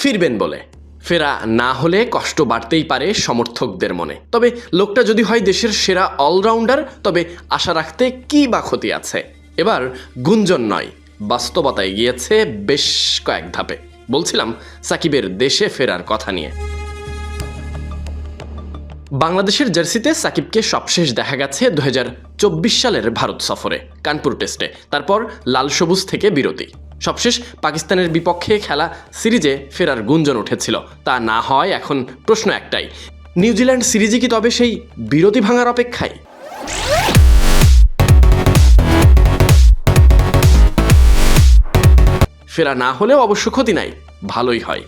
ফিরবেন বলে। ফেরা না হলে কষ্ট বাড়তেই পারে সমর্থকদের মনে। তবে লোকটা যদি হয় দেশের সেরা অলরাউন্ডার, তবে আশা রাখতে কী বা ক্ষতি আছে। এবার গুঞ্জন নয়, বাস্তবতায় গিয়েছে বেশ কয়েক ধাপে। বলছিলাম সাকিবের দেশে ফেরার কথা নিয়ে। বাংলাদেশের জার্সিতে সাকিবকে সবশেষ দেখা গেছে 2024 সালের ভারত সফরে কানপুর টেস্টে। তারপর লাল সবুজ থেকে বিরতি। সবশেষ পাকিস্তানের বিপক্ষে খেলা সিরিজে ফেরার গুঞ্জন উঠেছিল। তা না হয় এখন প্রশ্ন একটাই, নিউজিল্যান্ড সিরিজে কি তবে সেই বিরতি ভাঙার অপেক্ষায়? ফেরা না হলেও অবশ্য ক্ষতি নাই, ভালোই হয়।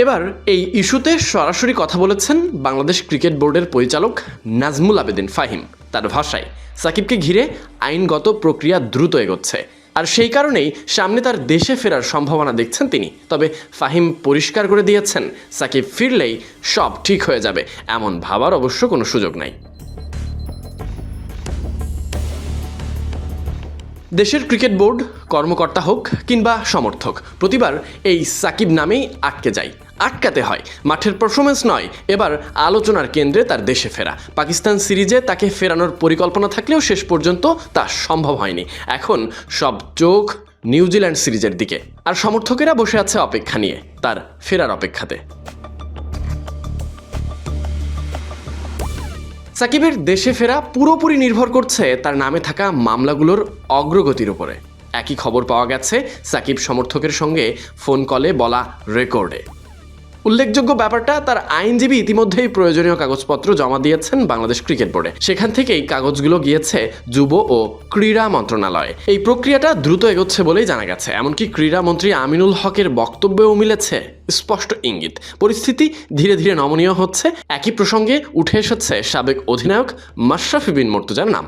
এবার এই ইস্যুতে সরাসরি কথা বলেছেন বাংলাদেশ ক্রিকেট বোর্ডের পরিচালক নাজমুল আবেদিন ফাহিম। তার ভাষায় সাকিবকে ঘিরে আইনগত প্রক্রিয়া দ্রুত এগোচ্ছে, আর সেই কারণেই সামনে তার দেশে ফেরার সম্ভাবনা দেখছেন তিনি। তবে ফাহিম পরিষ্কার করে দিয়েছেন, সাকিব ফিরলেই সব ঠিক হয়ে যাবে এমন ভাবার অবশ্য কোনো সুযোগ নাই। দেশের ক্রিকেট বোর্ড কর্মকর্তা হোক কিংবা সমর্থক, প্রতিবার এই সাকিব নামেই আটকাতে হয়। মাঠের পারফরমেন্স নয়, এবার আলোচনার কেন্দ্রে তার দেশে ফেরা। পাকিস্তান সিরিজে তাকে ফেরানোর পরিকল্পনা থাকলেও শেষ পর্যন্ত তা সম্ভব হয়নি। এখন সব চোখ নিউজিল্যান্ড সিরিজের দিকে, আর সমর্থকেরা বসে আছে অপেক্ষা নিয়ে, তার ফেরার অপেক্ষাতে। সাকিবের দেশে ফেরা পুরোপুরি নির্ভর করছে তার নামে থাকা মামলাগুলোর অগ্রগতির উপরে। একই খবর পাওয়া গেছে সাকিব সমর্থকের সঙ্গে ফোন কলে বলা রেকর্ডে। উল্লেখযোগ্য ব্যাপারটা, তার আইনজীবী ইতিমধ্যেই প্রয়োজনীয় কাগজপত্র জমা দিয়েছেন বাংলাদেশ ক্রিকেট বোর্ডে। সেখান থেকেই কাগজগুলো গিয়েছে যুব ও ক্রীড়া মন্ত্রণালয়ে। এই প্রক্রিয়াটা দ্রুত এগোচ্ছে বলেই জানা গেছে। এমনকি ক্রীড়ামন্ত্রী আমিনুল হকের বক্তব্যেও মিলেছে স্পষ্ট ইঙ্গিত। পরিস্থিতি ধীরে ধীরে নমনীয় হচ্ছে। একই প্রসঙ্গে উঠে এসেছে সাবেক অধিনায়ক মাশরাফি বিন মুর্তজার নাম।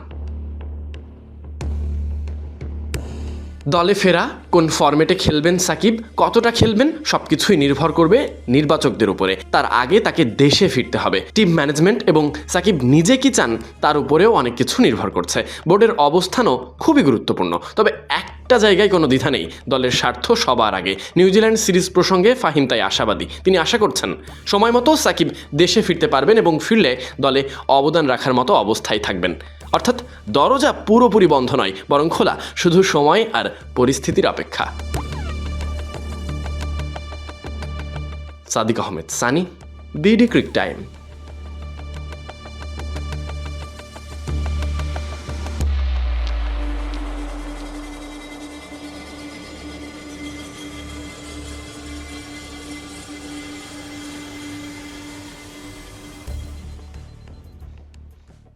দলে ফেরা, কোন ফরম্যাটে খেলবেন সাকিব, কতটা খেলবেন, সবকিছুই নির্ভর করবে নির্বাচকদের উপরে। তার আগে তাকে দেশে ফিরতে হবে। টিম ম্যানেজমেন্ট এবং সাকিব নিজে কি চান তার উপরেও অনেক কিছু নির্ভর করছে। বোর্ডের অবস্থানও খুবই গুরুত্বপূর্ণ। তবে একটা জায়গায় কোনো দ্বিধা নেই, দলের স্বার্থ সবার আগে। নিউজিল্যান্ড সিরিজ প্রসঙ্গে ফাহিম তাই আশাবাদী। তিনি আশা করছেন সময় মতো সাকিব দেশে ফিরতে পারবেন এবং ফিরলে দলে অবদান রাখার মতো অবস্থায় থাকবেন। অর্থাৎ দরজা পুরোপুরি বন্ধ নয়, বরং খোলা, শুধু সময় আর পরিস্থিতির অপেক্ষা। Sadiq Ahmed Sunny, BD Crick time.